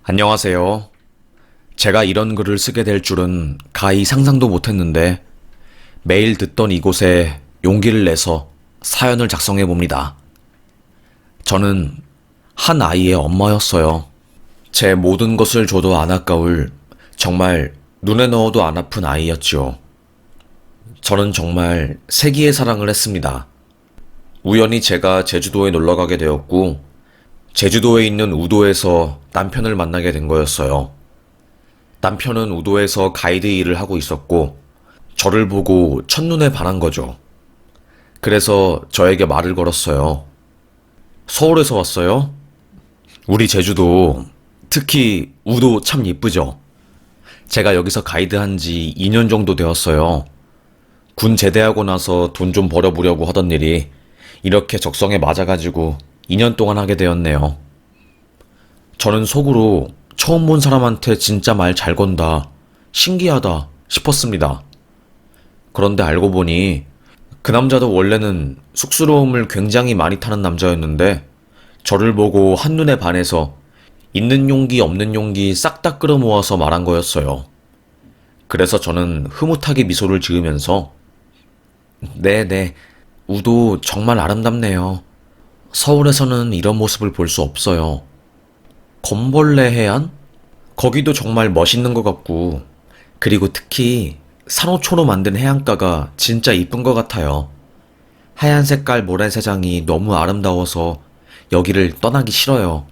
안녕하세요. 제가 이런 글을 쓰게 될 줄은 가히 상상도 못했는데 매일 듣던 이곳에 용기를 내서 사연을 작성해 봅니다. 저는 한 아이의 엄마였어요. 제 모든 것을 줘도 안 아까울 정말 눈에 넣어도 안 아픈 아이였지요. 저는 정말 세기의 사랑을 했습니다. 우연히 제가 제주도에 놀러 가게 되었고 제주도에 있는 우도에서 남편을 만나게 된 거였어요. 남편은 우도에서 가이드 일을 하고 있었고, 저를 보고 첫눈에 반한 거죠. 그래서 저에게 말을 걸었어요. 서울에서 왔어요? 우리 제주도, 특히 우도 참 예쁘죠? 제가 여기서 가이드 한 지 2년 정도 되었어요. 군 제대하고 나서 돈 좀 벌어보려고 하던 일이 이렇게 적성에 맞아가지고 2년 동안 하게 되었네요. 저는 속으로 처음 본 사람한테 진짜 말 잘 건다, 신기하다 싶었습니다. 그런데 알고 보니 그 남자도 원래는 쑥스러움을 굉장히 많이 타는 남자였는데 저를 보고 한눈에 반해서 있는 용기 없는 용기 싹 다 끌어모아서 말한 거였어요. 그래서 저는 흐뭇하게 미소를 지으면서 네네, 우도 정말 아름답네요. 서울에서는 이런 모습을 볼 수 없어요. 검벌레 해안? 거기도 정말 멋있는 것 같고, 그리고 특히 산호초로 만든 해안가가 진짜 이쁜 것 같아요. 하얀 색깔 모래사장이 너무 아름다워서 여기를 떠나기 싫어요.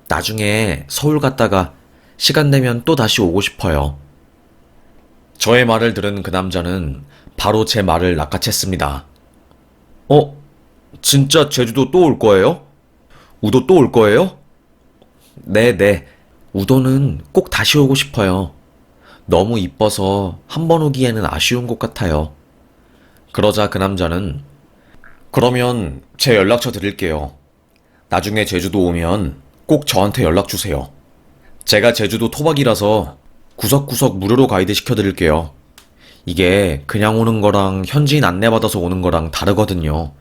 나중에 서울 갔다가 시간 되면 또 다시 오고 싶어요. 저의 말을 들은 그 남자는 바로 제 말을 낚아챘습니다. 어? 진짜 제주도 또 올 거예요? 우도 또 올 거예요? 네네. 우도는 꼭 다시 오고 싶어요. 너무 이뻐서 한 번 오기에는 아쉬운 것 같아요. 그러자 그 남자는 그러면 제 연락처 드릴게요. 나중에 제주도 오면 꼭 저한테 연락 주세요. 제가 제주도 토박이라서 구석구석 무료로 가이드 시켜드릴게요. 이게 그냥 오는 거랑 현지인 안내받아서 오는 거랑 다르거든요.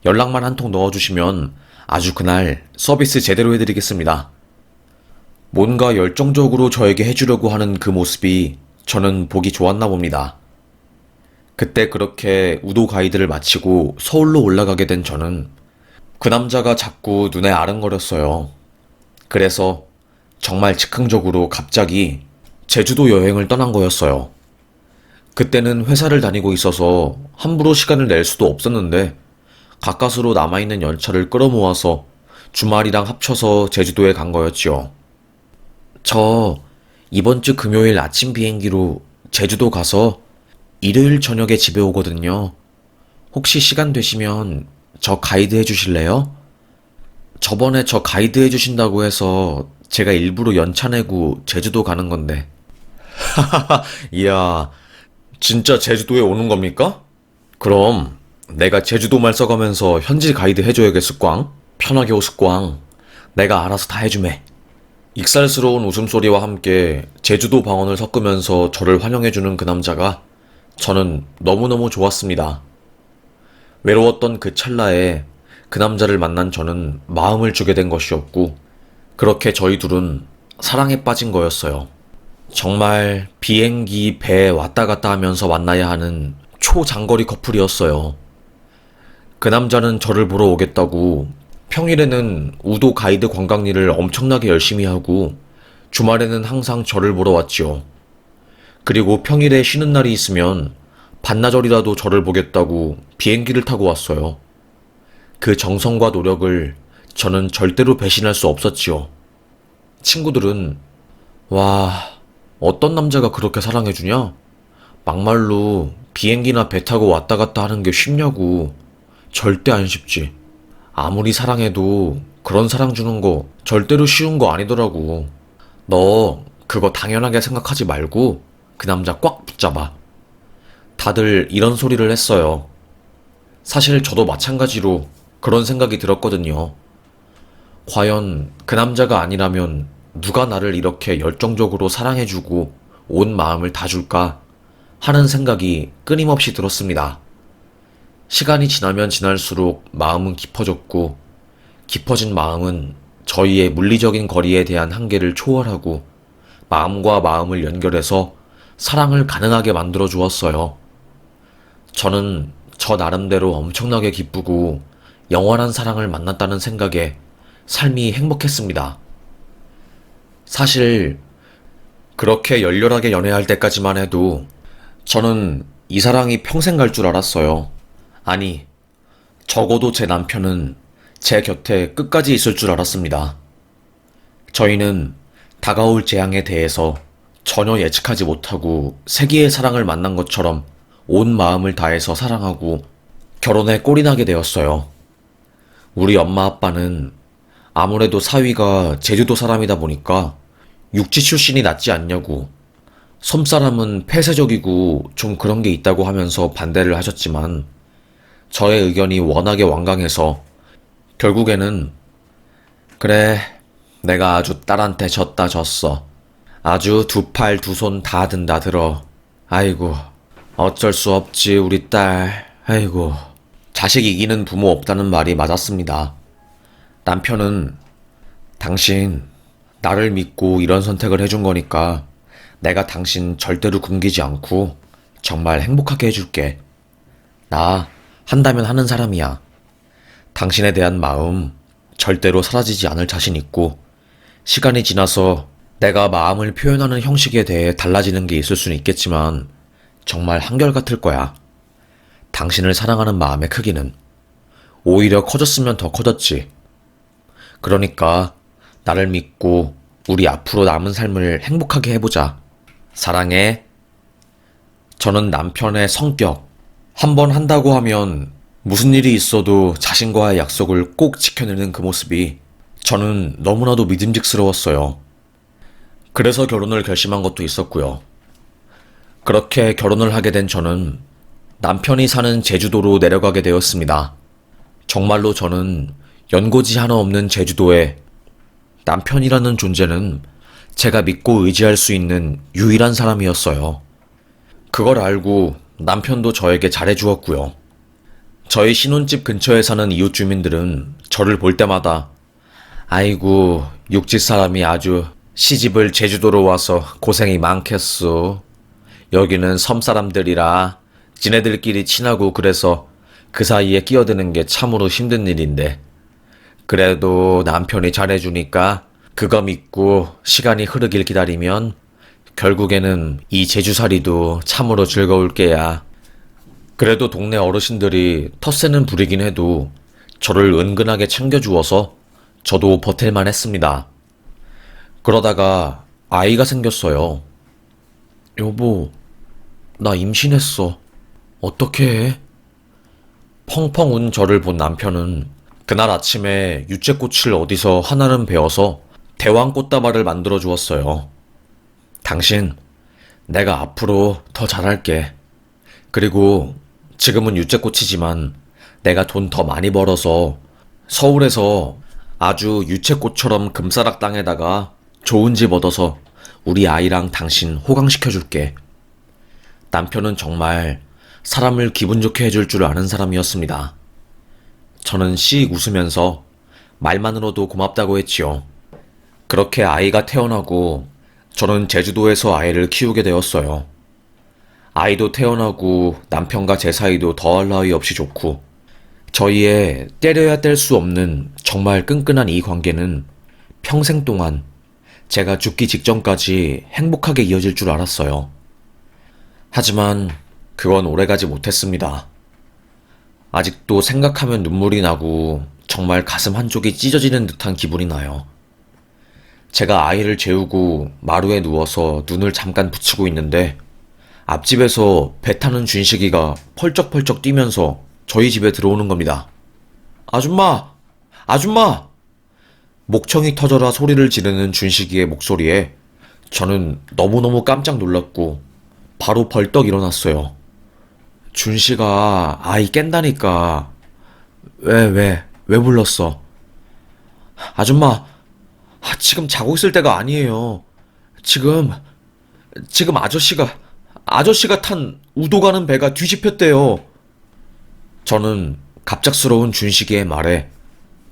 연락만 한 통 넣어주시면 아주 그날 서비스 제대로 해드리겠습니다. 뭔가 열정적으로 저에게 해주려고 하는 그 모습이 저는 보기 좋았나 봅니다. 그때 그렇게 우도 가이드를 마치고 서울로 올라가게 된 저는 그 남자가 자꾸 눈에 아른거렸어요. 그래서 정말 즉흥적으로 갑자기 제주도 여행을 떠난 거였어요. 그때는 회사를 다니고 있어서 함부로 시간을 낼 수도 없었는데 가까스로 남아있는 연차를 끌어모아서 주말이랑 합쳐서 제주도에 간 거였지요. 저 이번 주 금요일 아침 비행기로 제주도 가서 일요일 저녁에 집에 오거든요. 혹시 시간 되시면 저 가이드 해주실래요? 저번에 저 가이드 해주신다고 해서 제가 일부러 연차 내고 제주도 가는 건데. 이야, 진짜 제주도에 오는 겁니까? 그럼 내가 제주도말 써가면서 현지 가이드 해줘야겠어, 꽝. 편하게 오스, 꽝. 내가 알아서 다 해주매. 익살스러운 웃음소리와 함께 제주도 방언을 섞으면서 저를 환영해주는 그 남자가 저는 너무너무 좋았습니다. 외로웠던 그 찰나에 그 남자를 만난 저는 마음을 주게 된 것이었고, 그렇게 저희 둘은 사랑에 빠진 거였어요. 정말 비행기, 배 왔다 갔다 하면서 만나야 하는 초장거리 커플이었어요. 그 남자는 저를 보러 오겠다고 평일에는 우도 가이드 관광 일을 엄청나게 열심히 하고 주말에는 항상 저를 보러 왔지요. 그리고 평일에 쉬는 날이 있으면 반나절이라도 저를 보겠다고 비행기를 타고 왔어요. 그 정성과 노력을 저는 절대로 배신할 수 없었지요. 친구들은 와, 어떤 남자가 그렇게 사랑해주냐? 막말로 비행기나 배 타고 왔다 갔다 하는 게 쉽냐고. 절대 안 쉽지. 아무리 사랑해도 그런 사랑 주는 거 절대로 쉬운 거 아니더라고. 너 그거 당연하게 생각하지 말고 그 남자 꽉 붙잡아. 다들 이런 소리를 했어요. 사실 저도 마찬가지로 그런 생각이 들었거든요. 과연 그 남자가 아니라면 누가 나를 이렇게 열정적으로 사랑해주고 온 마음을 다 줄까 하는 생각이 끊임없이 들었습니다. 시간이 지나면 지날수록 마음은 깊어졌고 깊어진 마음은 저희의 물리적인 거리에 대한 한계를 초월하고 마음과 마음을 연결해서 사랑을 가능하게 만들어 주었어요. 저는 저 나름대로 엄청나게 기쁘고 영원한 사랑을 만났다는 생각에 삶이 행복했습니다. 사실 그렇게 열렬하게 연애할 때까지만 해도 저는 이 사랑이 평생 갈 줄 알았어요. 아니, 적어도 제 남편은 제 곁에 끝까지 있을 줄 알았습니다. 저희는 다가올 재앙에 대해서 전혀 예측하지 못하고 세기의 사랑을 만난 것처럼 온 마음을 다해서 사랑하고 결혼에 꼴이 나게 되었어요. 우리 엄마 아빠는 아무래도 사위가 제주도 사람이다 보니까 육지 출신이 낫지 않냐고, 섬사람은 폐쇄적이고 좀 그런 게 있다고 하면서 반대를 하셨지만 저의 의견이 워낙에 완강해서 결국에는 그래, 내가 아주 딸한테 졌다 졌어. 아주 두 팔 두 손 다 든다 들어. 아이고, 어쩔 수 없지 우리 딸. 아이고. 자식 이기는 부모 없다는 말이 맞았습니다. 남편은 당신 나를 믿고 이런 선택을 해준 거니까 내가 당신 절대로 굶기지 않고 정말 행복하게 해줄게. 나 한다면 하는 사람이야. 당신에 대한 마음 절대로 사라지지 않을 자신 있고 시간이 지나서 내가 마음을 표현하는 형식에 대해 달라지는 게 있을 수는 있겠지만 정말 한결같을 거야. 당신을 사랑하는 마음의 크기는 오히려 커졌으면 더 커졌지. 그러니까 나를 믿고 우리 앞으로 남은 삶을 행복하게 해보자. 사랑해. 저는 남편의 성격, 한번 한다고 하면 무슨 일이 있어도 자신과의 약속을 꼭 지켜내는 그 모습이 저는 너무나도 믿음직스러웠어요. 그래서 결혼을 결심한 것도 있었고요. 그렇게 결혼을 하게 된 저는 남편이 사는 제주도로 내려가게 되었습니다. 정말로 저는 연고지 하나 없는 제주도에 남편이라는 존재는 제가 믿고 의지할 수 있는 유일한 사람이었어요. 그걸 알고 남편도 저에게 잘해주었고요. 저희 신혼집 근처에 사는 이웃 주민들은 저를 볼 때마다 아이고, 육지 사람이 아주 시집을 제주도로 와서 고생이 많겠소. 여기는 섬 사람들이라 지네들끼리 친하고 그래서 그 사이에 끼어드는 게 참으로 힘든 일인데 그래도 남편이 잘해주니까 그거 믿고 시간이 흐르길 기다리면 결국에는 이 제주살이도 참으로 즐거울 게야. 그래도 동네 어르신들이 텃세는 부리긴 해도 저를 은근하게 챙겨주어서 저도 버틸만 했습니다. 그러다가 아이가 생겼어요. 여보, 나 임신했어. 어떻게 해? 펑펑 운 저를 본 남편은 그날 아침에 유채꽃을 어디서 하나름 베어서 대왕 꽃다발을 만들어 주었어요. 당신, 내가 앞으로 더 잘할게. 그리고 지금은 유채꽃이지만 내가 돈 더 많이 벌어서 서울에서 아주 유채꽃처럼 금싸락 땅에다가 좋은 집 얻어서 우리 아이랑 당신 호강시켜줄게. 남편은 정말 사람을 기분 좋게 해줄 줄 아는 사람이었습니다. 저는 씩 웃으면서 말만으로도 고맙다고 했지요. 그렇게 아이가 태어나고 저는 제주도에서 아이를 키우게 되었어요. 아이도 태어나고 남편과 제 사이도 더할 나위 없이 좋고 저희의 때려야 뗄 수 없는 정말 끈끈한 이 관계는 평생 동안 제가 죽기 직전까지 행복하게 이어질 줄 알았어요. 하지만 그건 오래가지 못했습니다. 아직도 생각하면 눈물이 나고 정말 가슴 한쪽이 찢어지는 듯한 기분이 나요. 제가 아이를 재우고 마루에 누워서 눈을 잠깐 붙이고 있는데 앞집에서 배 타는 준식이가 펄쩍펄쩍 뛰면서 저희 집에 들어오는 겁니다. 아줌마! 아줌마! 목청이 터져라 소리를 지르는 준식이의 목소리에 저는 너무너무 깜짝 놀랐고 바로 벌떡 일어났어요. 준식아, 아이 깬다니까. 왜 불렀어? 아줌마, 지금 자고 있을 때가 아니에요. 지금 아저씨가 탄 우도 가는 배가 뒤집혔대요. 저는 갑작스러운 준식이의 말에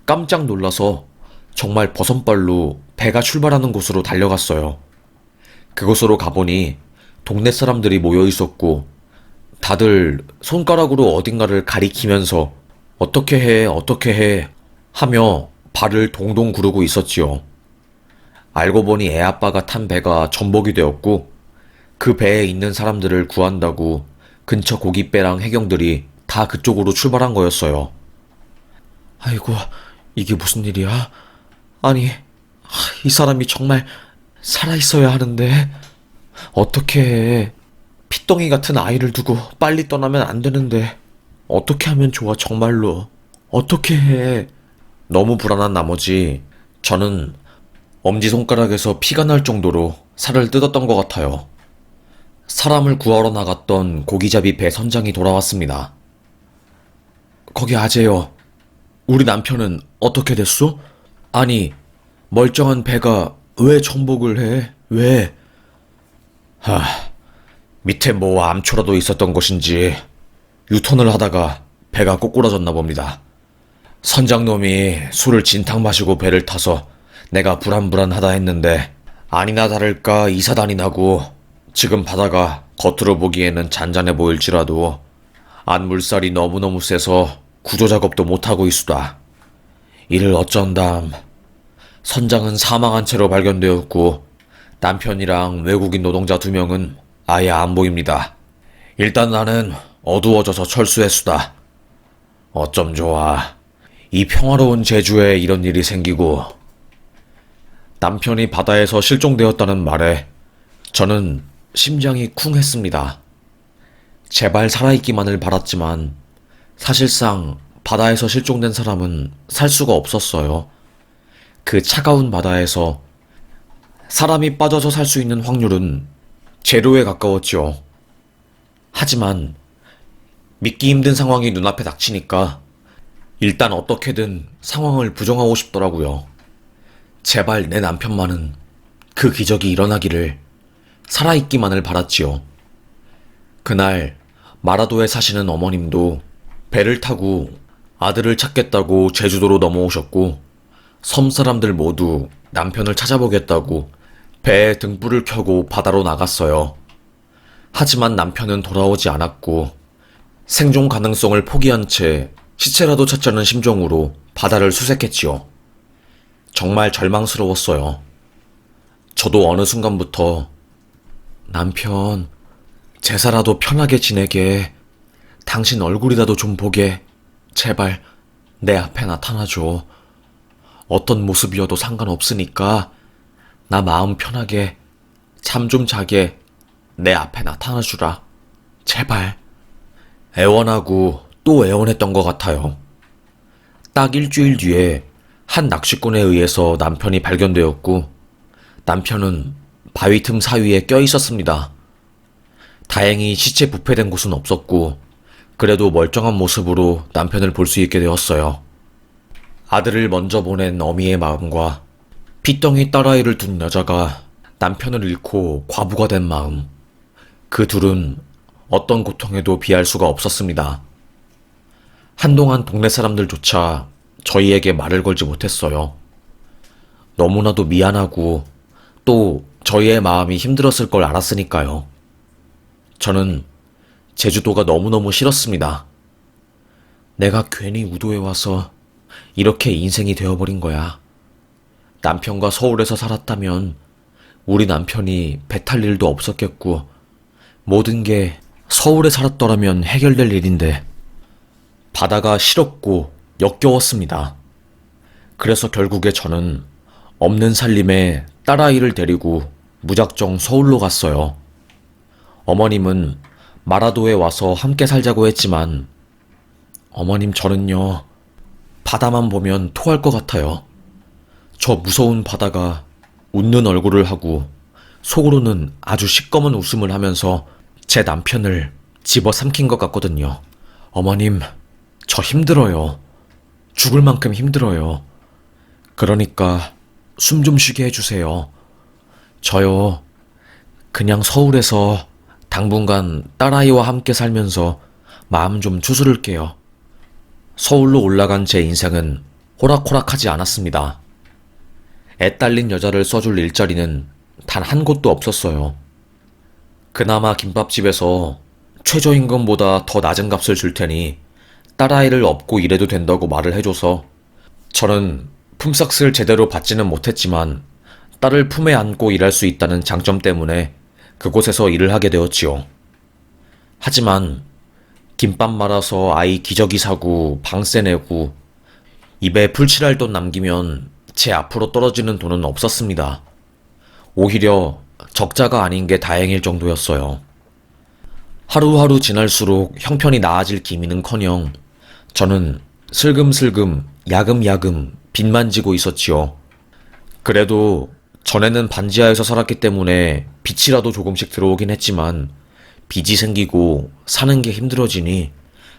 깜짝 놀라서 정말 버선발로 배가 출발하는 곳으로 달려갔어요. 그곳으로 가보니 동네 사람들이 모여 있었고 다들 손가락으로 어딘가를 가리키면서 어떻게 해 하며 발을 동동 구르고 있었지요. 알고 보니 애아빠가 탄 배가 전복이 되었고 그 배에 있는 사람들을 구한다고 근처 고깃배랑 해경들이 다 그쪽으로 출발한 거였어요. 아이고, 이게 무슨 일이야? 아니, 이 사람이 정말 살아있어야 하는데 어떻게 해? 핏덩이 같은 아이를 두고 빨리 떠나면 안 되는데 어떻게 하면 좋아 정말로? 어떻게 해? 너무 불안한 나머지 저는 엄지손가락에서 피가 날 정도로 살을 뜯었던 것 같아요. 사람을 구하러 나갔던 고기잡이 배 선장이 돌아왔습니다. 거기 아재요. 우리 남편은 어떻게 됐소? 아니, 멀쩡한 배가 왜 정복을 해? 왜? 밑에 뭐 암초라도 있었던 것인지 유턴을 하다가 배가 꼬꾸라졌나 봅니다. 선장놈이 술을 진탕 마시고 배를 타서 내가 불안불안하다 했는데 아니나 다를까 이사단이 나고 지금 바다가 겉으로 보기에는 잔잔해 보일지라도 안물살이 너무너무 세서 구조작업도 못하고 있수다. 이를 어쩐담. 선장은 사망한 채로 발견되었고 남편이랑 외국인 노동자 2명은 아예 안 보입니다. 일단 나는 어두워져서 철수했수다. 어쩜 좋아. 이 평화로운 제주에 이런 일이 생기고 남편이 바다에서 실종되었다는 말에 저는 심장이 쿵 했습니다. 제발 살아있기만을 바랐지만 사실상 바다에서 실종된 사람은 살 수가 없었어요. 그 차가운 바다에서 사람이 빠져서 살 수 있는 확률은 제로에 가까웠죠. 하지만 믿기 힘든 상황이 눈앞에 닥치니까 일단 어떻게든 상황을 부정하고 싶더라고요. 제발 내 남편만은 그 기적이 일어나기를 살아있기만을 바랐지요. 그날 마라도에 사시는 어머님도 배를 타고 아들을 찾겠다고 제주도로 넘어오셨고 섬 사람들 모두 남편을 찾아보겠다고 배에 등불을 켜고 바다로 나갔어요. 하지만 남편은 돌아오지 않았고 생존 가능성을 포기한 채 시체라도 찾자는 심정으로 바다를 수색했지요. 정말 절망스러웠어요. 저도 어느 순간부터 남편, 제사라도 편하게 지내게, 당신 얼굴이라도 좀 보게, 제발 내 앞에 나타나줘. 어떤 모습이어도 상관없으니까 나 마음 편하게 잠 좀 자게 내 앞에 나타나주라. 제발. 애원하고 또 애원했던 것 같아요. 딱 일주일 뒤에 한 낚시꾼에 의해서 남편이 발견되었고 남편은 바위 틈 사이에 껴 있었습니다. 다행히 시체 부패된 곳은 없었고 그래도 멀쩡한 모습으로 남편을 볼 수 있게 되었어요. 아들을 먼저 보낸 어미의 마음과 핏덩이 딸아이를 둔 여자가 남편을 잃고 과부가 된 마음, 그 둘은 어떤 고통에도 비할 수가 없었습니다. 한동안 동네 사람들조차 저희에게 말을 걸지 못했어요. 너무나도 미안하고 또 저희의 마음이 힘들었을 걸 알았으니까요. 저는 제주도가 너무너무 싫었습니다. 내가 괜히 우도에 와서 이렇게 인생이 되어버린 거야. 남편과 서울에서 살았다면 우리 남편이 배 탈 일도 없었겠고 모든 게 서울에 살았더라면 해결될 일인데 바다가 싫었고 역겨웠습니다. 그래서 결국에 저는 없는 살림에 딸아이를 데리고 무작정 서울로 갔어요. 어머님은 마라도에 와서 함께 살자고 했지만 어머님 저는요 바다만 보면 토할 것 같아요. 저 무서운 바다가 웃는 얼굴을 하고 속으로는 아주 시꺼먼 웃음을 하면서 제 남편을 집어삼킨 것 같거든요. 어머님, 저 힘들어요. 죽을 만큼 힘들어요. 그러니까 숨 좀 쉬게 해주세요. 저요, 그냥 서울에서 당분간 딸아이와 함께 살면서 마음 좀 추스를게요. 서울로 올라간 제 인생은 호락호락하지 않았습니다. 애 딸린 여자를 써줄 일자리는 단 한 곳도 없었어요. 그나마 김밥집에서 최저임금보다 더 낮은 값을 줄 테니 딸아이를 업고 일해도 된다고 말을 해줘서 저는 품삯을 제대로 받지는 못했지만 딸을 품에 안고 일할 수 있다는 장점 때문에 그곳에서 일을 하게 되었지요. 하지만 김밥 말아서 아이 기저귀 사고 방세 내고 입에 풀칠할 돈 남기면 제 앞으로 떨어지는 돈은 없었습니다. 오히려 적자가 아닌 게 다행일 정도였어요. 하루하루 지날수록 형편이 나아질 기미는커녕 저는 슬금슬금 야금야금 빚만 지고 있었지요. 그래도 전에는 반지하에서 살았기 때문에 빚이라도 조금씩 들어오긴 했지만 빚이 생기고 사는 게 힘들어지니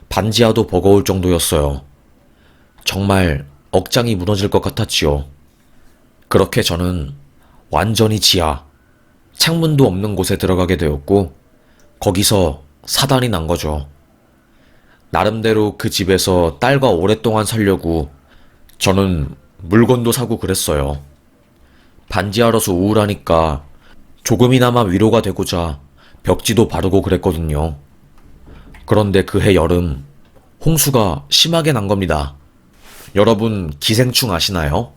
반지하도 버거울 정도였어요. 정말 억장이 무너질 것 같았지요. 그렇게 저는 완전히 지하, 창문도 없는 곳에 들어가게 되었고 거기서 사단이 난 거죠. 나름대로 그 집에서 딸과 오랫동안 살려고 저는 물건도 사고 그랬어요. 반지하라서 우울하니까 조금이나마 위로가 되고자 벽지도 바르고 그랬거든요. 그런데 그해 여름 홍수가 심하게 난 겁니다. 여러분 기생충 아시나요?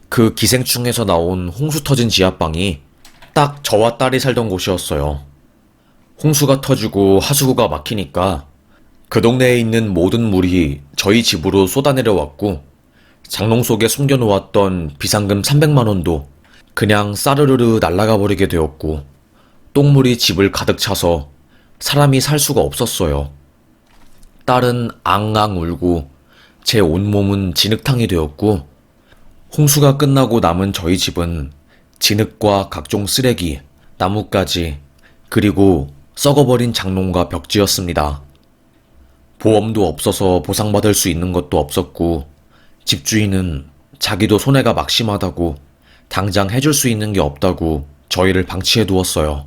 그 기생충에서 나온 홍수 터진 지하방이 딱 저와 딸이 살던 곳이었어요. 홍수가 터지고 하수구가 막히니까 그 동네에 있는 모든 물이 저희 집으로 쏟아내려왔고 장롱 속에 숨겨놓았던 비상금 300만 원도 그냥 싸르르르 날아가 버리게 되었고 똥물이 집을 가득 차서 사람이 살 수가 없었어요. 딸은 앙앙 울고 제 온몸은 진흙탕이 되었고 홍수가 끝나고 남은 저희 집은 진흙과 각종 쓰레기, 나뭇가지, 그리고 썩어버린 장롱과 벽지였습니다. 보험도 없어서 보상받을 수 있는 것도 없었고 집주인은 자기도 손해가 막심하다고 당장 해줄 수 있는 게 없다고 저희를 방치해 두었어요.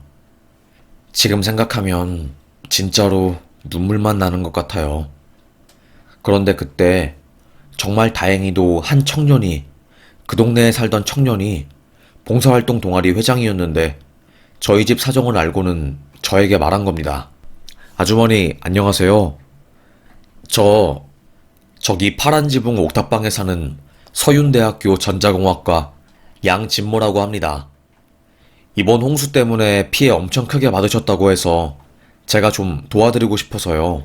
지금 생각하면 진짜로 눈물만 나는 것 같아요. 그런데 그때 정말 다행히도 한 청년이, 그 동네에 살던 청년이 봉사활동 동아리 회장이었는데 저희 집 사정을 알고는 저에게 말한 겁니다. 아주머니 안녕하세요. 저기 파란 지붕 옥탑방에 사는 서윤대학교 전자공학과 양진모라고 합니다. 이번 홍수 때문에 피해 엄청 크게 받으셨다고 해서 제가 좀 도와드리고 싶어서요.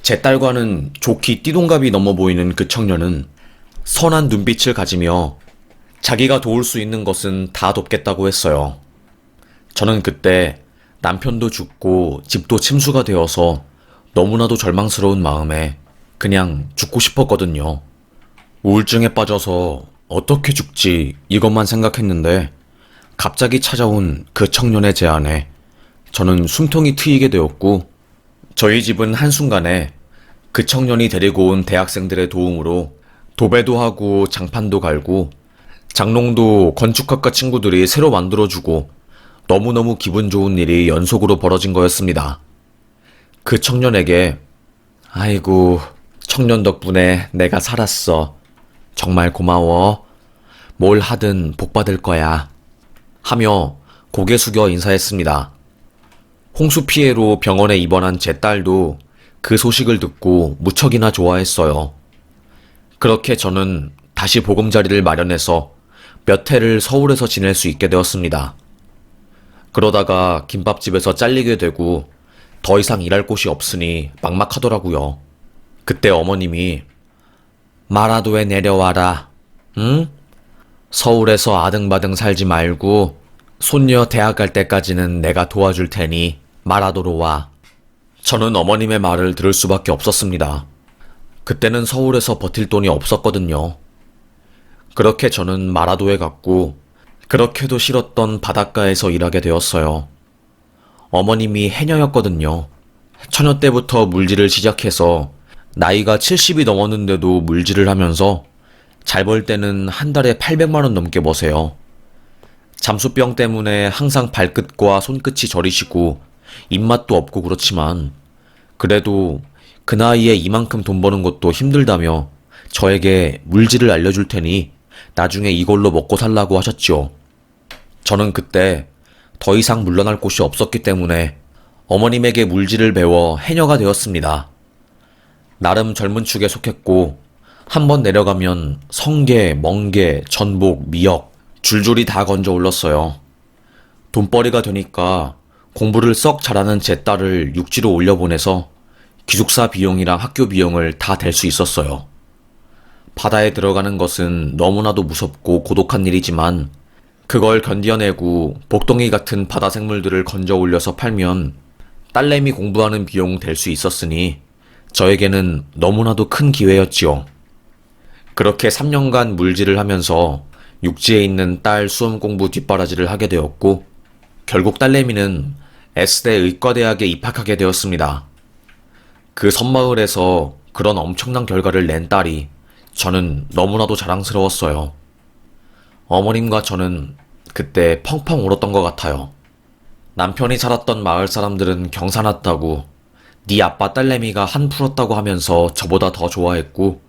제 딸과는 좋기 띠동갑이 넘어 보이는 그 청년은 선한 눈빛을 가지며 자기가 도울 수 있는 것은 다 돕겠다고 했어요. 저는 그때 남편도 죽고 집도 침수가 되어서 너무나도 절망스러운 마음에 그냥 죽고 싶었거든요. 우울증에 빠져서 어떻게 죽지 이것만 생각했는데 갑자기 찾아온 그 청년의 제안에 저는 숨통이 트이게 되었고 저희 집은 한순간에 그 청년이 데리고 온 대학생들의 도움으로 도배도 하고 장판도 갈고 장롱도 건축학과 친구들이 새로 만들어주고 너무너무 기분 좋은 일이 연속으로 벌어진 거였습니다. 그 청년에게 아이고 청년 덕분에 내가 살았어. 정말 고마워. 뭘 하든 복 받을 거야. 하며 고개 숙여 인사했습니다. 홍수 피해로 병원에 입원한 제 딸도 그 소식을 듣고 무척이나 좋아했어요. 그렇게 저는 다시 보금자리를 마련해서 몇 해를 서울에서 지낼 수 있게 되었습니다. 그러다가 김밥집에서 잘리게 되고 더 이상 일할 곳이 없으니 막막하더라고요. 그때 어머님이 마라도에 내려와라. 응? 서울에서 아등바등 살지 말고 손녀 대학 갈 때까지는 내가 도와줄 테니 마라도로 와. 저는 어머님의 말을 들을 수밖에 없었습니다. 그때는 서울에서 버틸 돈이 없었거든요. 그렇게 저는 마라도에 갔고 그렇게도 싫었던 바닷가에서 일하게 되었어요. 어머님이 해녀였거든요. 처녀 때부터 물질을 시작해서 나이가 70이 넘었는데도 물질을 하면서 잘 벌 때는 한 달에 800만 원 넘게 버세요. 잠수병 때문에 항상 발끝과 손끝이 저리시고 입맛도 없고 그렇지만 그래도 그 나이에 이만큼 돈 버는 것도 힘들다며 저에게 물질을 알려줄 테니 나중에 이걸로 먹고 살라고 하셨죠. 저는 그때 더 이상 물러날 곳이 없었기 때문에 어머님에게 물질을 배워 해녀가 되었습니다. 나름 젊은 축에 속했고 한번 내려가면 성게, 멍게, 전복, 미역 줄줄이 다 건져 올렸어요. 돈벌이가 되니까 공부를 썩 잘하는 제 딸을 육지로 올려보내서 기숙사 비용이랑 학교 비용을 다 댈 수 있었어요. 바다에 들어가는 것은 너무나도 무섭고 고독한 일이지만 그걸 견뎌내고 복덩이 같은 바다 생물들을 건져 올려서 팔면 딸내미 공부하는 비용 될 수 있었으니 저에게는 너무나도 큰 기회였지요. 그렇게 3년간 물질을 하면서 육지에 있는 딸 수험 공부 뒷바라지를 하게 되었고 결국 딸내미는 S대 의과대학에 입학하게 되었습니다. 그 섬마을에서 그런 엄청난 결과를 낸 딸이 저는 너무나도 자랑스러웠어요. 어머님과 저는 그때 펑펑 울었던 것 같아요. 남편이 살았던 마을 사람들은 경사났다고, 네 아빠 딸내미가 한 풀었다고 하면서 저보다 더 좋아했고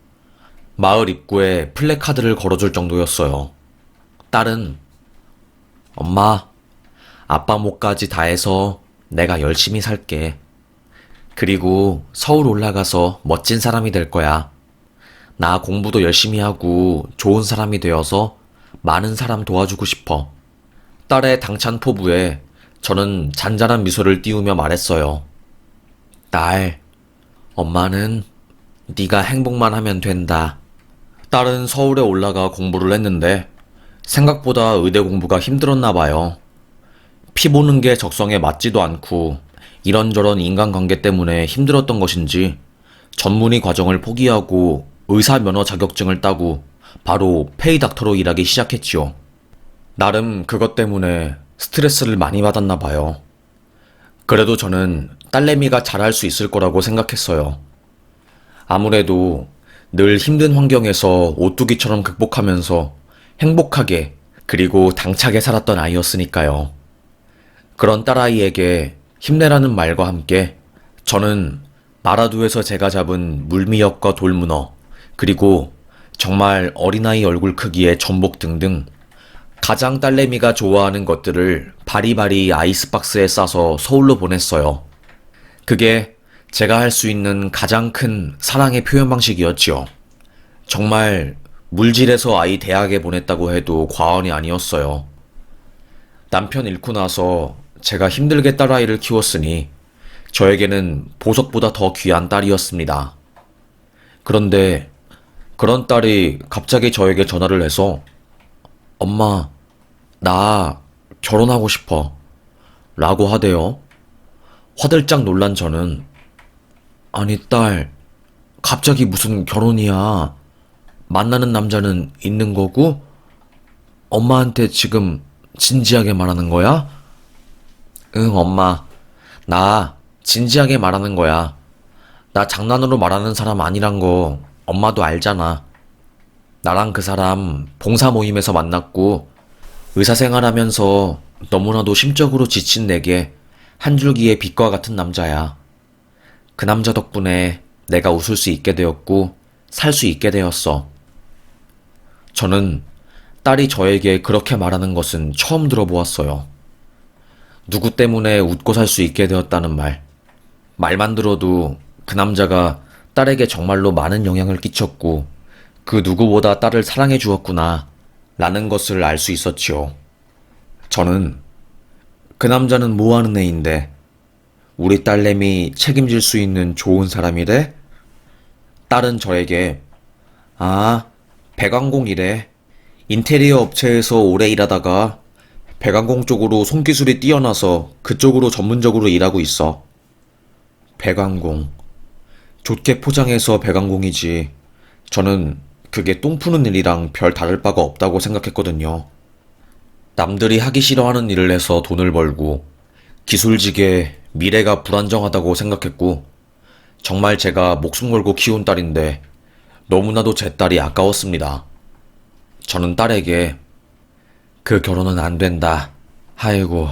마을 입구에 플래카드를 걸어줄 정도였어요. 딸은 엄마, 아빠 몫까지 다 해서 내가 열심히 살게. 그리고 서울 올라가서 멋진 사람이 될 거야. 나 공부도 열심히 하고 좋은 사람이 되어서 많은 사람 도와주고 싶어. 딸의 당찬 포부에 저는 잔잔한 미소를 띄우며 말했어요. 딸, 엄마는 네가 행복만 하면 된다. 딸은 서울에 올라가 공부를 했는데 생각보다 의대 공부가 힘들었나 봐요. 피 보는 게 적성에 맞지도 않고 이런저런 인간관계 때문에 힘들었던 것인지 전문의 과정을 포기하고 의사 면허 자격증을 따고 바로 페이 닥터로 일하기 시작했지요. 나름 그것 때문에 스트레스를 많이 받았나 봐요. 그래도 저는 딸내미가 잘할 수 있을 거라고 생각했어요. 아무래도 늘 힘든 환경에서 오뚜기처럼 극복하면서 행복하게 그리고 당차게 살았던 아이였으니까요. 그런 딸아이에게 힘내라는 말과 함께 저는 마라도에서 제가 잡은 물미역과 돌문어 그리고 정말 어린아이 얼굴 크기의 전복 등등 가장 딸내미가 좋아하는 것들을 바리바리 아이스박스에 싸서 서울로 보냈어요. 그게 제가 할 수 있는 가장 큰 사랑의 표현 방식이었지요. 정말 물질에서 아이 대학에 보냈다고 해도 과언이 아니었어요. 남편 잃고 나서 제가 힘들게 딸아이를 키웠으니 저에게는 보석보다 더 귀한 딸이었습니다. 그런데 그런 딸이 갑자기 저에게 전화를 해서 엄마, 나 결혼하고 싶어 라고 하대요. 화들짝 놀란 저는 아니 딸, 갑자기 무슨 결혼이야. 만나는 남자는 있는 거고 엄마한테 지금 진지하게 말하는 거야? 응, 엄마. 나 진지하게 말하는 거야. 나 장난으로 말하는 사람 아니란 거 엄마도 알잖아. 나랑 그 사람 봉사 모임에서 만났고 의사생활 하면서 너무나도 심적으로 지친 내게 한 줄기의 빛과 같은 남자야. 그 남자 덕분에 내가 웃을 수 있게 되었고 살 수 있게 되었어. 저는 딸이 저에게 그렇게 말하는 것은 처음 들어보았어요. 누구 때문에 웃고 살 수 있게 되었다는 말. 말만 들어도 그 남자가 딸에게 정말로 많은 영향을 끼쳤고 그 누구보다 딸을 사랑해 주었구나 라는 것을 알 수 있었지요. 저는 그 남자는 뭐 하는 애인데 우리 딸내미 책임질 수 있는 좋은 사람이래? 딸은 저에게 배관공이래. 인테리어 업체에서 오래 일하다가 배관공 쪽으로 손기술이 뛰어나서 그쪽으로 전문적으로 일하고 있어. 배관공. 좋게 포장해서 배관공이지. 저는 그게 똥 푸는 일이랑 별 다를 바가 없다고 생각했거든요. 남들이 하기 싫어하는 일을 해서 돈을 벌고 기술직에 미래가 불안정하다고 생각했고 정말 제가 목숨 걸고 키운 딸인데 너무나도 제 딸이 아까웠습니다. 저는 딸에게 그 결혼은 안 된다. 아이고,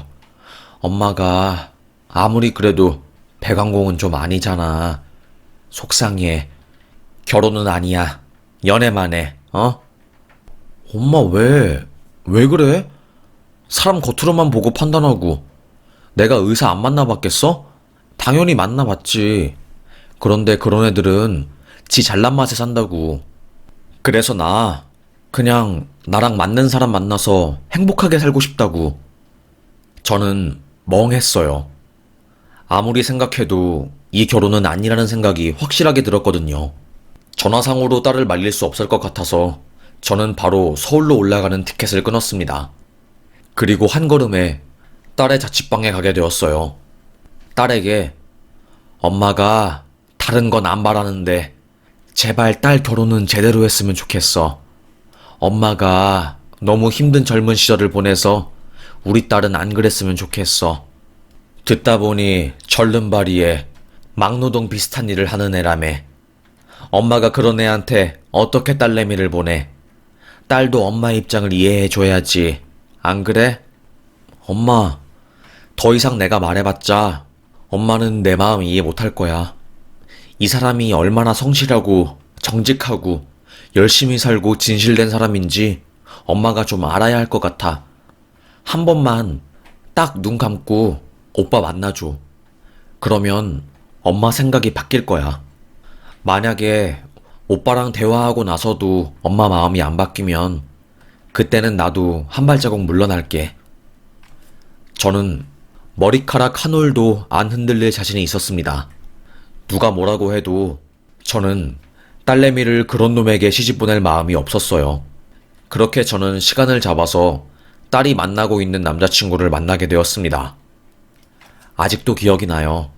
엄마가 아무리 그래도 배관공은 좀 아니잖아. 속상해. 결혼은 아니야. 연애만 해. 엄마 왜 그래? 사람 겉으로만 보고 판단하고 내가 의사 안 만나봤겠어? 당연히 만나봤지. 그런데 그런 애들은 지 잘난 맛에 산다고. 그래서 그냥 나랑 맞는 사람 만나서 행복하게 살고 싶다고. 저는 멍했어요. 아무리 생각해도 이 결혼은 아니라는 생각이 확실하게 들었거든요. 전화상으로 딸을 말릴 수 없을 것 같아서 저는 바로 서울로 올라가는 티켓을 끊었습니다. 그리고 한 걸음에 딸의 자취방에 가게 되었어요. 딸에게 엄마가 다른 건 안 바라는데 제발 딸 결혼은 제대로 했으면 좋겠어. 엄마가 너무 힘든 젊은 시절을 보내서 우리 딸은 안 그랬으면 좋겠어. 듣다 보니 절름발이에 막노동 비슷한 일을 하는 애라며. 엄마가 그런 애한테 어떻게 딸내미를 보내. 딸도 엄마 입장을 이해해줘야지. 안 그래? 엄마, 더 이상 내가 말해봤자 엄마는 내 마음 이해 못할 거야. 이 사람이 얼마나 성실하고 정직하고 열심히 살고 진실된 사람인지 엄마가 좀 알아야 할 것 같아. 한 번만 딱 눈 감고 오빠 만나줘. 그러면 엄마 생각이 바뀔 거야. 만약에 오빠랑 대화하고 나서도 엄마 마음이 안 바뀌면 그때는 나도 한 발자국 물러날게. 저는 머리카락 한 올도 안 흔들릴 자신이 있었습니다. 누가 뭐라고 해도 저는 딸내미를 그런 놈에게 시집 보낼 마음이 없었어요. 그렇게 저는 시간을 잡아서 딸이 만나고 있는 남자친구를 만나게 되었습니다. 아직도 기억이 나요.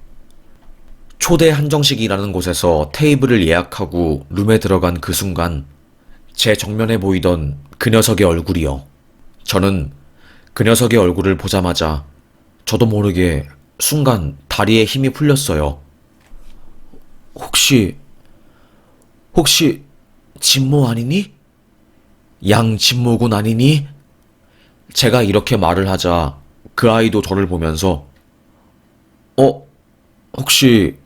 초대 한정식이라는 곳에서 테이블을 예약하고 룸에 들어간 그 순간 제 정면에 보이던 그 녀석의 얼굴이요. 저는 그 녀석의 얼굴을 보자마자 저도 모르게 순간 다리에 힘이 풀렸어요. 혹시 진모 아니니? 양진모군 아니니? 제가 이렇게 말을 하자 그 아이도 저를 보면서 혹시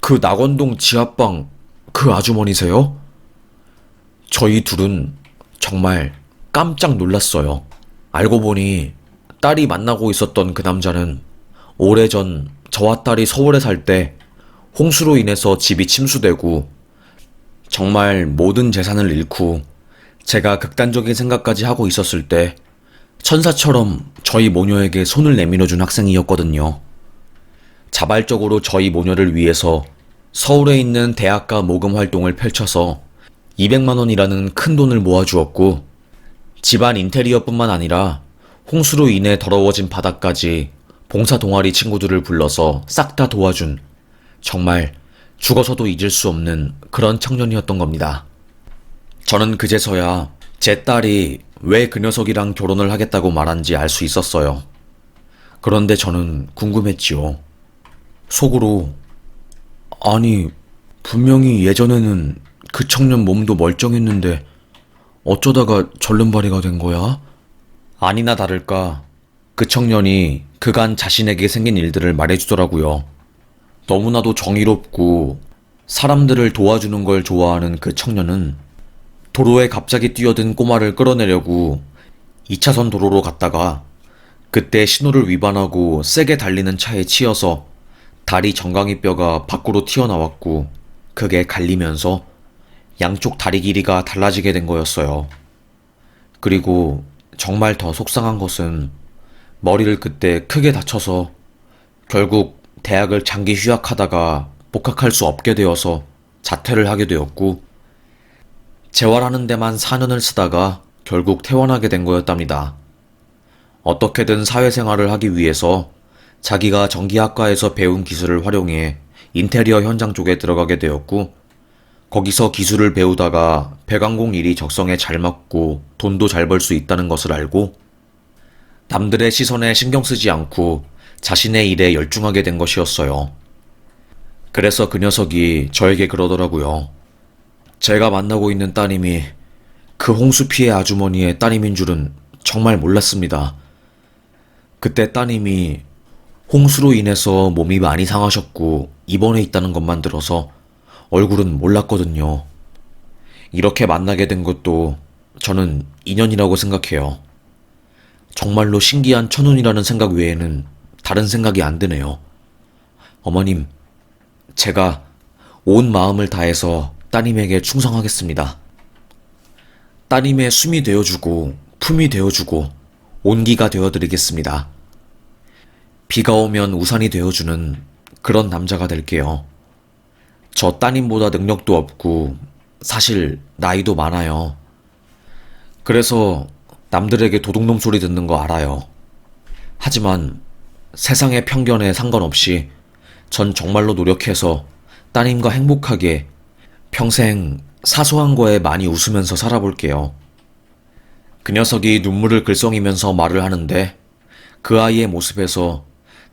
그 낙원동 지하방 그 아주머니세요? 저희 둘은 정말 깜짝 놀랐어요. 알고 보니 딸이 만나고 있었던 그 남자는 오래전 저와 딸이 서울에 살 때 홍수로 인해서 집이 침수되고 정말 모든 재산을 잃고 제가 극단적인 생각까지 하고 있었을 때 천사처럼 저희 모녀에게 손을 내밀어준 학생이었거든요. 자발적으로 저희 모녀를 위해서 서울에 있는 대학가 모금 활동을 펼쳐서 200만 원이라는 큰 돈을 모아주었고 집안 인테리어뿐만 아니라 홍수로 인해 더러워진 바닥까지 봉사 동아리 친구들을 불러서 싹 다 도와준 정말 죽어서도 잊을 수 없는 그런 청년이었던 겁니다. 저는 그제서야 제 딸이 왜 그 녀석이랑 결혼을 하겠다고 말한지 알 수 있었어요. 그런데 저는 궁금했지요. 속으로 아니 분명히 예전에는 그 청년 몸도 멀쩡했는데 어쩌다가 절름발이가 된 거야? 아니나 다를까 그 청년이 그간 자신에게 생긴 일들을 말해주더라고요. 너무나도 정의롭고 사람들을 도와주는 걸 좋아하는 그 청년은 도로에 갑자기 뛰어든 꼬마를 끌어내려고 2차선 도로로 갔다가 그때 신호를 위반하고 세게 달리는 차에 치여서 다리 정강이뼈가 밖으로 튀어나왔고 그게 갈리면서 양쪽 다리 길이가 달라지게 된 거였어요. 그리고 정말 더 속상한 것은 머리를 그때 크게 다쳐서 결국 대학을 장기 휴학하다가 복학할 수 없게 되어서 자퇴를 하게 되었고 재활하는 데만 4년을 쓰다가 결국 퇴원하게 된 거였답니다. 어떻게든 사회생활을 하기 위해서 자기가 전기학과에서 배운 기술을 활용해 인테리어 현장 쪽에 들어가게 되었고 거기서 기술을 배우다가 배관공 일이 적성에 잘 맞고 돈도 잘 벌 수 있다는 것을 알고 남들의 시선에 신경 쓰지 않고 자신의 일에 열중하게 된 것이었어요. 그래서 그 녀석이 저에게 그러더라고요. 제가 만나고 있는 따님이 그 홍수 피해 아주머니의 따님인 줄은 정말 몰랐습니다. 그때 따님이 홍수로 인해서 몸이 많이 상하셨고 입원해 있다는 것만 들어서 얼굴은 몰랐거든요. 이렇게 만나게 된 것도 저는 인연이라고 생각해요. 정말로 신기한 천운이라는 생각 외에는 다른 생각이 안 드네요. 어머님, 제가 온 마음을 다해서 따님에게 충성하겠습니다. 따님의 숨이 되어주고 품이 되어주고 온기가 되어드리겠습니다. 비가 오면 우산이 되어주는 그런 남자가 될게요. 저 따님보다 능력도 없고 사실 나이도 많아요. 그래서 남들에게 도둑놈 소리 듣는 거 알아요. 하지만 세상의 편견에 상관없이 전 정말로 노력해서 따님과 행복하게 평생 사소한 거에 많이 웃으면서 살아볼게요. 그 녀석이 눈물을 글썽이면서 말을 하는데 그 아이의 모습에서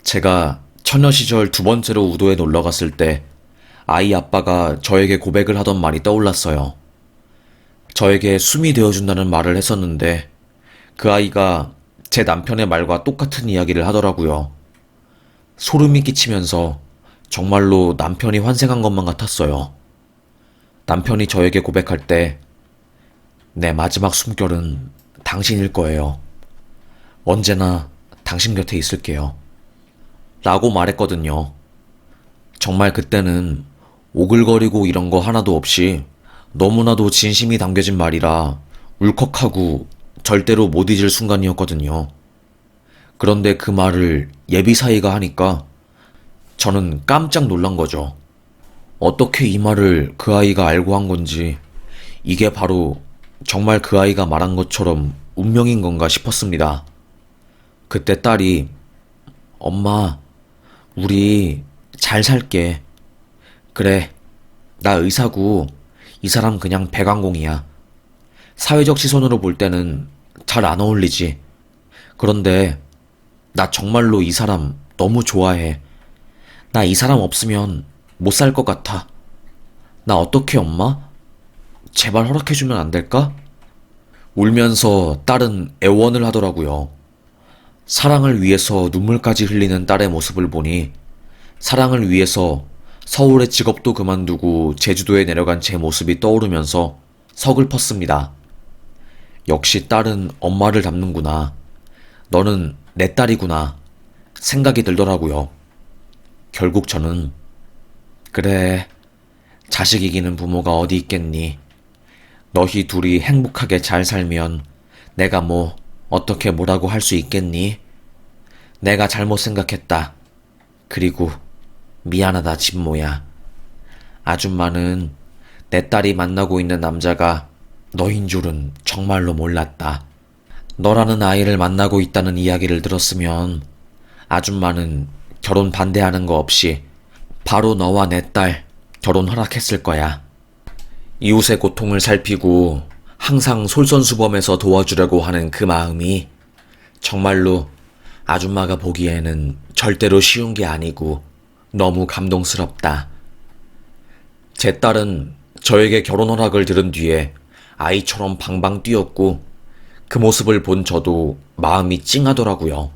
제가 처녀 시절 두 번째로 우도에 놀러 갔을 때 아이 아빠가 저에게 고백을 하던 말이 떠올랐어요. 저에게 숨이 되어준다는 말을 했었는데 그 아이가 제 남편의 말과 똑같은 이야기를 하더라고요. 소름이 끼치면서 정말로 남편이 환생한 것만 같았어요. 남편이 저에게 고백할 때 내 마지막 숨결은 당신일 거예요. 언제나 당신 곁에 있을게요. 라고 말했거든요. 정말 그때는 오글거리고 이런 거 하나도 없이 너무나도 진심이 담겨진 말이라 울컥하고 절대로 못 잊을 순간이었거든요. 그런데 그 말을 예비사이가 하니까 저는 깜짝 놀란 거죠. 어떻게 이 말을 그 아이가 알고 한 건지 이게 바로 정말 그 아이가 말한 것처럼 운명인 건가 싶었습니다. 그때 딸이 엄마, 우리 잘 살게. 그래, 나 의사고 이 사람 그냥 배관공이야. 사회적 시선으로 볼 때는 잘 안 어울리지. 그런데 나 정말로 이 사람 너무 좋아해. 나 이 사람 없으면 못 살 것 같아. 나 어떡해, 엄마? 제발 허락해주면 안 될까? 울면서 딸은 애원을 하더라고요. 사랑을 위해서 눈물까지 흘리는 딸의 모습을 보니 사랑을 위해서 서울의 직업도 그만두고 제주도에 내려간 제 모습이 떠오르면서 서글펐습니다. 역시 딸은 엄마를 닮는구나. 너는 내 딸이구나. 생각이 들더라고요. 결국 저는 그래, 자식 이기는 부모가 어디 있겠니? 너희 둘이 행복하게 잘 살면 내가 뭐 어떻게 뭐라고 할 수 있겠니? 내가 잘못 생각했다. 그리고 미안하다 진모야. 아줌마는 내 딸이 만나고 있는 남자가 너인 줄은 정말로 몰랐다. 너라는 아이를 만나고 있다는 이야기를 들었으면 아줌마는 결혼 반대하는 거 없이 바로 너와 내 딸 결혼 허락했을 거야. 이웃의 고통을 살피고 항상 솔선수범해서 도와주려고 하는 그 마음이 정말로 아줌마가 보기에는 절대로 쉬운 게 아니고 너무 감동스럽다. 제 딸은 저에게 결혼 허락을 들은 뒤에 아이처럼 방방 뛰었고 그 모습을 본 저도 마음이 찡하더라고요.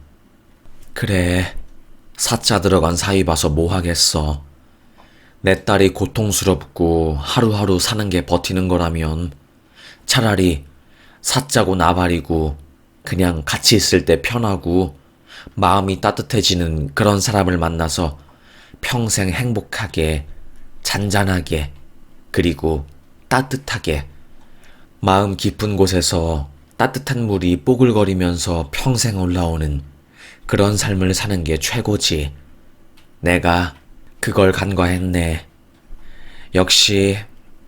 그래, 사자 들어간 사이 봐서 뭐 하겠어. 내 딸이 고통스럽고 하루하루 사는 게 버티는 거라면 차라리 사자고 나발이고 그냥 같이 있을 때 편하고 마음이 따뜻해지는 그런 사람을 만나서 평생 행복하게, 잔잔하게, 그리고 따뜻하게 마음 깊은 곳에서 따뜻한 물이 뽀글거리면서 평생 올라오는 그런 삶을 사는 게 최고지. 내가 그걸 간과했네. 역시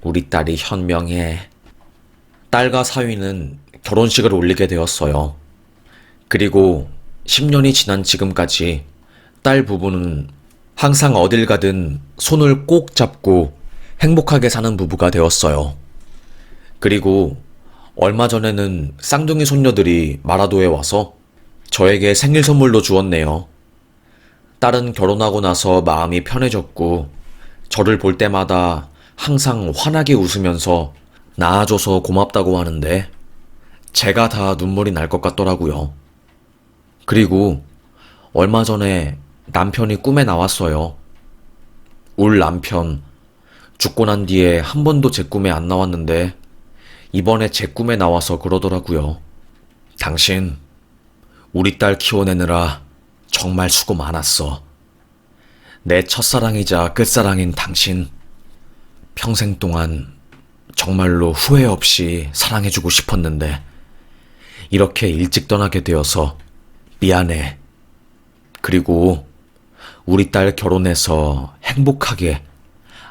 우리 딸이 현명해. 딸과 사위는 결혼식을 올리게 되었어요. 그리고 10년이 지난 지금까지 딸 부부는 항상 어딜 가든 손을 꼭 잡고 행복하게 사는 부부가 되었어요. 그리고 얼마 전에는 쌍둥이 손녀들이 마라도에 와서 저에게 생일 선물로 주었네요. 딸은 결혼하고 나서 마음이 편해졌고 저를 볼 때마다 항상 환하게 웃으면서 낳아줘서 고맙다고 하는데 제가 다 눈물이 날 것 같더라고요. 그리고 얼마 전에 남편이 꿈에 나왔어요. 울 남편, 죽고 난 뒤에 한 번도 제 꿈에 안 나왔는데 이번에 제 꿈에 나와서 그러더라고요. 당신, 우리 딸 키워내느라 정말 수고 많았어. 내 첫사랑이자 끝사랑인 당신, 평생 동안 정말로 후회 없이 사랑해주고 싶었는데, 이렇게 일찍 떠나게 되어서 미안해. 그리고 우리 딸 결혼해서 행복하게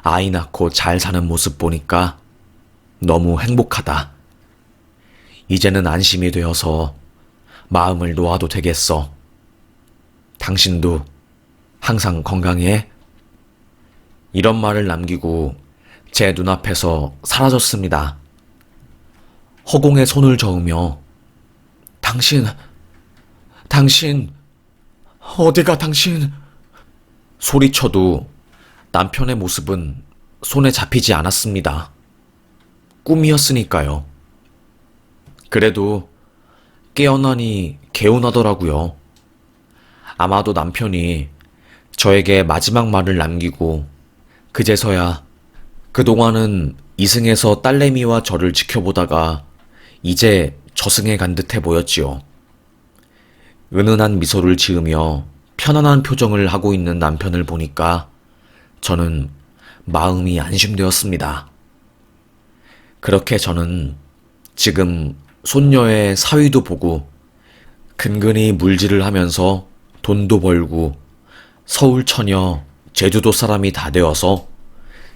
아이 낳고 잘 사는 모습 보니까 너무 행복하다. 이제는 안심이 되어서 마음을 놓아도 되겠어. 당신도 항상 건강해. 이런 말을 남기고 제 눈앞에서 사라졌습니다. 허공에 손을 저으며 당신, 어디가 당신? 소리쳐도 남편의 모습은 손에 잡히지 않았습니다. 꿈이었으니까요. 그래도 깨어나니 개운하더라고요. 아마도 남편이 저에게 마지막 말을 남기고 그제서야 그동안은 이승에서 딸내미와 저를 지켜보다가 이제 저승에 간 듯해 보였지요. 은은한 미소를 지으며 편안한 표정을 하고 있는 남편을 보니까 저는 마음이 안심되었습니다. 그렇게 저는 지금 손녀의 사위도 보고 근근히 물질을 하면서 돈도 벌고 서울 처녀, 제주도 사람이 다 되어서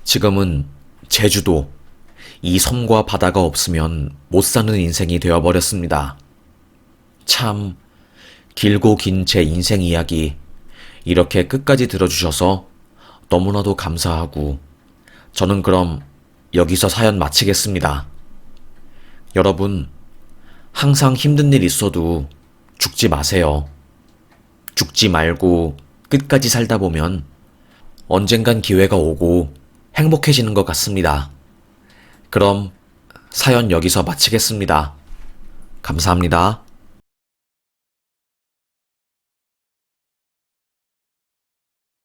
지금은 제주도, 이 섬과 바다가 없으면 못 사는 인생이 되어버렸습니다. 참, 길고 긴 제 인생 이야기 이렇게 끝까지 들어주셔서 너무나도 감사하고 저는 그럼 여기서 사연 마치겠습니다. 여러분, 항상 힘든 일 있어도 죽지 마세요. 죽지 말고 끝까지 살다 보면 언젠간 기회가 오고 행복해지는 것 같습니다. 그럼 사연 여기서 마치겠습니다. 감사합니다.